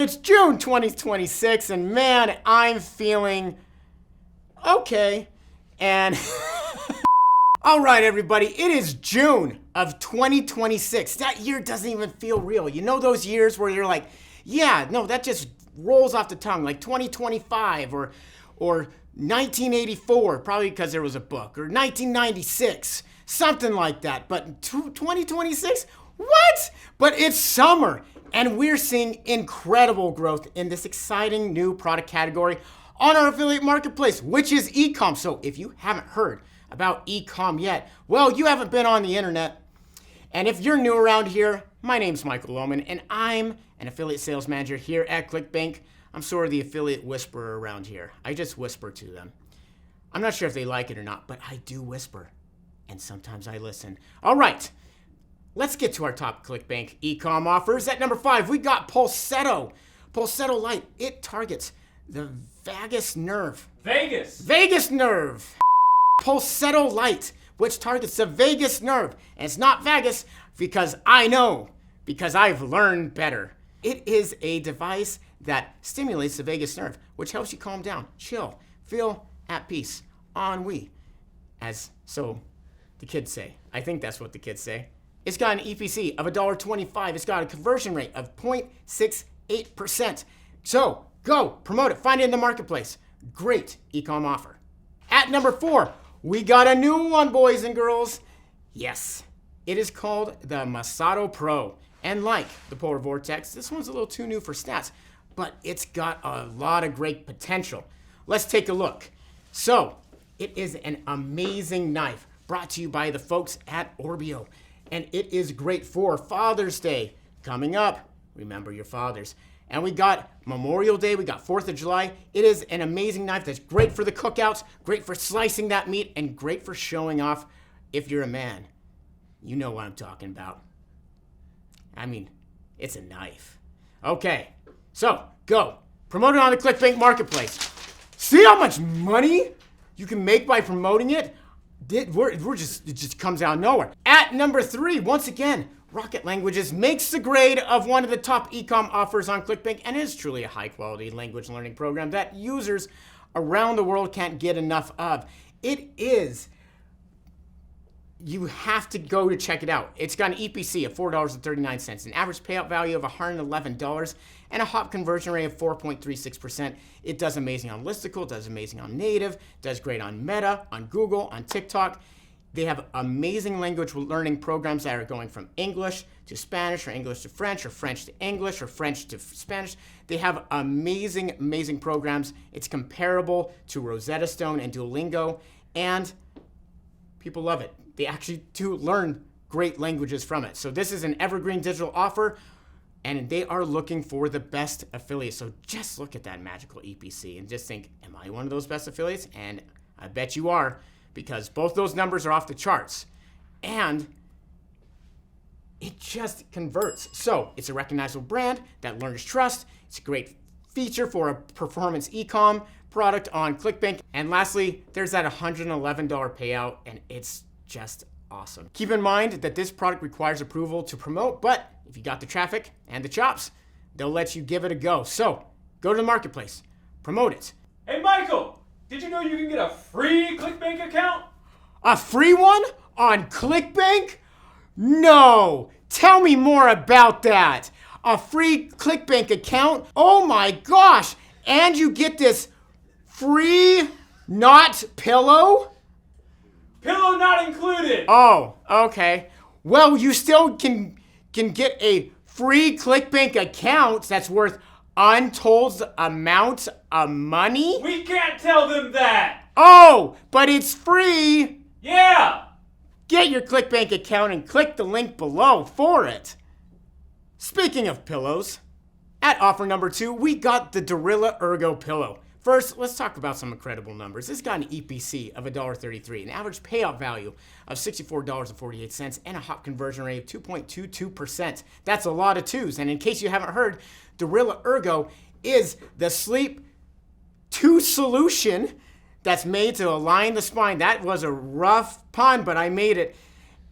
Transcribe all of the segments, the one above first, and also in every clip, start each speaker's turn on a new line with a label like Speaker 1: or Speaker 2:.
Speaker 1: It's June 2026, and man, I'm feeling okay. And all right, everybody, it is June of 2026. That year doesn't even feel real. You know those years where you're like, yeah, no, that just rolls off the tongue, like 2025 or 1984, probably because there was a book, or 1996, something like that. But 2026, what? But it's summer, and we're seeing incredible growth in this exciting new product category on our affiliate marketplace, which is Ecom. So if you haven't heard about Ecom yet, well, you haven't been on the internet. And if you're new around here, my name's Michael Lohman, and I'm an affiliate sales manager here at ClickBank. I'm sort of the affiliate whisperer around here. I just whisper to them. I'm not sure if they like it or not, but I do whisper, and sometimes I listen. All right, let's get to our top ClickBank Ecom offers. At number 5, we got Pulsetto. Pulsetto Lite. It targets the vagus nerve. Vagus nerve. Pulsetto Lite, which targets the vagus nerve. And it's not vagus because I know, because I've learned better. It is a device that stimulates the vagus nerve, which helps you calm down, chill, feel at peace, ennui, as so the kids say. I think that's what the kids say. It's got an EPC of $1.25. It's got a conversion rate of 0.68%. So go promote it, find it in the marketplace. Great Ecom offer. At number 4, we got a new one, boys and girls. Yes, it is called the Matsato Pro. And like the Polar Vortex, this one's a little too new for stats, but it's got a lot of great potential. Let's take a look. So, it is an amazing knife brought to you by the folks at Orbio. And it is great for Father's Day coming up. Remember your fathers. And we got Memorial Day, we got 4th of July. It is an amazing knife that's great for the cookouts, great for slicing that meat, and great for showing off if you're a man. You know what I'm talking about. I mean, it's a knife. Okay, so go. Promote it on the ClickBank marketplace. See how much money you can make by promoting it? It just comes out of nowhere. At number 3, once again, Rocket Languages makes the grade of one of the top Ecom offers on ClickBank, and is truly a high-quality language learning program that users around the world can't get enough of. It is. You have to go to check it out. It's got an EPC of $4.39, an average payout value of $111, and a hop conversion rate of 4.36%. It does amazing on Listicle, does amazing on Native, does great on Meta, on Google, on TikTok. They have amazing language learning programs that are going from English to Spanish, or English to French, or French to English, or French to Spanish. They have amazing, amazing programs. It's comparable to Rosetta Stone and Duolingo, and people love it. They actually do learn great languages from it. So this is an evergreen digital offer, and they are looking for the best affiliates. So just look at that magical EPC and just think, am I one of those best affiliates? And I bet you are, because both those numbers are off the charts. And it just converts. So it's a recognizable brand that learners trust. It's a great feature for a performance Ecom product on ClickBank. And lastly, there's that $111 payout, and it's just awesome. Keep in mind that this product requires approval to promote, but if you got the traffic and the chops, they'll let you give it a go. So go to the marketplace, promote it.
Speaker 2: Hey Michael, did you know you can get a free ClickBank account?
Speaker 1: A free one on ClickBank? No, tell me more about that. A free ClickBank account? Oh my gosh, and you get this free not pillow?
Speaker 2: Pillow not included.
Speaker 1: Oh, okay. Well, you still can get a free ClickBank account that's worth untold amounts of money?
Speaker 2: We can't tell them that.
Speaker 1: Oh, but it's free.
Speaker 2: Yeah.
Speaker 1: Get your ClickBank account and click the link below for it. Speaking of pillows, at offer number 2, we got the Derila Ergo pillow. First, let's talk about some incredible numbers. This got an EPC of $1.33, an average payout value of $64.48, and a hop conversion rate of 2.22%. That's a lot of twos. And in case you haven't heard, Derila Ergo is the sleep 2 solution that's made to align the spine. That was a rough pun, but I made it.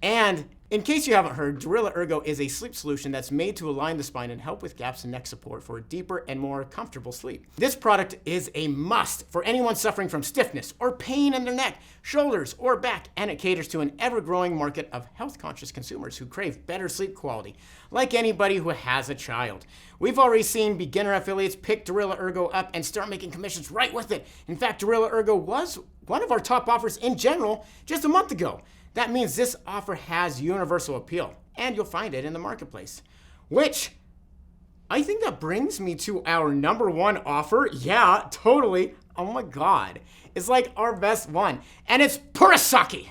Speaker 1: And In case you haven't heard, Derila Ergo is a sleep solution that's made to align the spine and help with gaps in neck support for a deeper and more comfortable sleep. This product is a must for anyone suffering from stiffness or pain in their neck, shoulders, or back, and it caters to an ever-growing market of health-conscious consumers who crave better sleep quality, like anybody who has a child. We've already seen beginner affiliates pick Derila Ergo up and start making commissions right with it. In fact, Derila Ergo was one of our top offers in general just a month ago. That means this offer has universal appeal, and you'll find it in the marketplace. Which, I think that brings me to our number one offer. Yeah, totally. Oh my God. It's like our best one. And it's Purisaki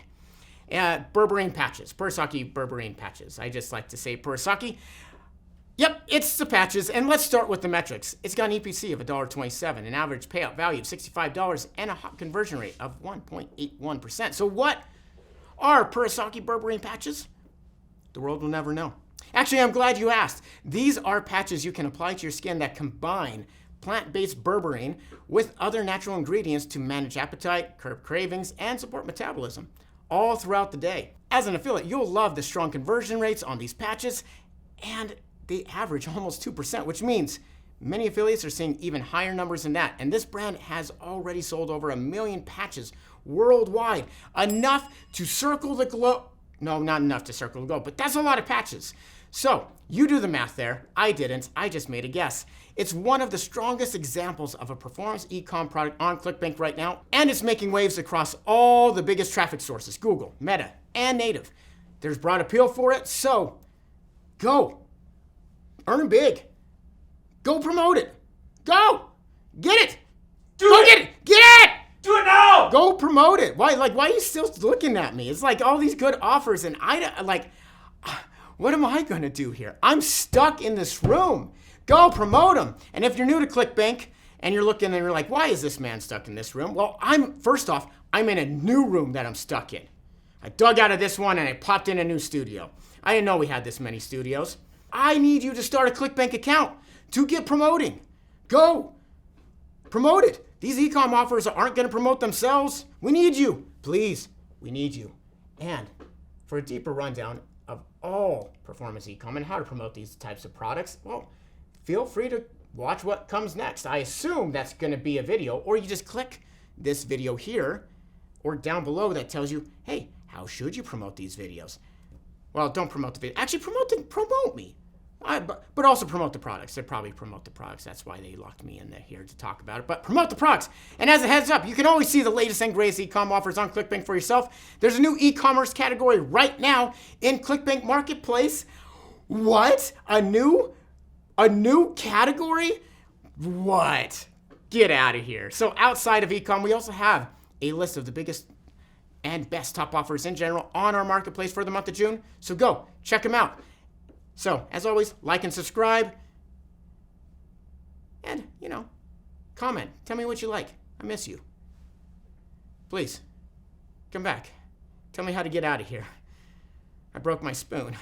Speaker 1: Berberine patches. Purisaki Berberine patches. I just like to say Purisaki. Yep, it's the patches, and let's start with the metrics. It's got an EPC of $1.27, an average payout value of $65, and a hot conversion rate of 1.81%. So what are Purisaki Berberine patches? The world will never know. Actually, I'm glad you asked. These are patches you can apply to your skin that combine plant-based berberine with other natural ingredients to manage appetite, curb cravings, and support metabolism all throughout the day. As an affiliate, you'll love the strong conversion rates on these patches, and they average almost 2%, which means many affiliates are seeing even higher numbers than that. And this brand has already sold over 1 million patches worldwide, enough to circle the globe. No, not enough to circle the globe, but that's a lot of patches. So you do the math there. I didn't. I just made a guess. It's one of the strongest examples of a performance ecom product on ClickBank right now, and it's making waves across all the biggest traffic sources, Google, Meta, and native. There's broad appeal for it, so go. Earn big. Go promote it. Go. Get it. Get it. Get it.
Speaker 2: Do it now!
Speaker 1: Go promote it. Why are you still looking at me? It's like all these good offers, and what am I gonna do here? I'm stuck in this room. Go promote them. And if you're new to ClickBank and you're looking and you're like, why is this man stuck in this room? Well, first off, I'm in a new room that I'm stuck in. I dug out of this one and I popped in a new studio. I didn't know we had this many studios. I need you to start a ClickBank account to get promoting. Go promote it. These ecom offers aren't going to promote themselves. We need you. Please, we need you. And for a deeper rundown of all performance ecom and how to promote these types of products, well, feel free to watch what comes next. I assume that's going to be a video, or you just click this video here or down below that tells you, hey, how should you promote these videos? Well, don't promote the video. Actually, promote me. But also promote the products. They probably promote the products. That's why they locked me in here to talk about it. But promote the products. And as a heads up, you can always see the latest and greatest ecom offers on ClickBank for yourself. There's a new e-commerce category right now in ClickBank Marketplace. What? A new category? What? Get out of here. So outside of ecom, we also have a list of the biggest and best top offers in general on our marketplace for the month of June. So go, check them out. So, as always, like and subscribe. And, comment. Tell me what you like. I miss you. Please, come back. Tell me how to get out of here. I broke my spoon.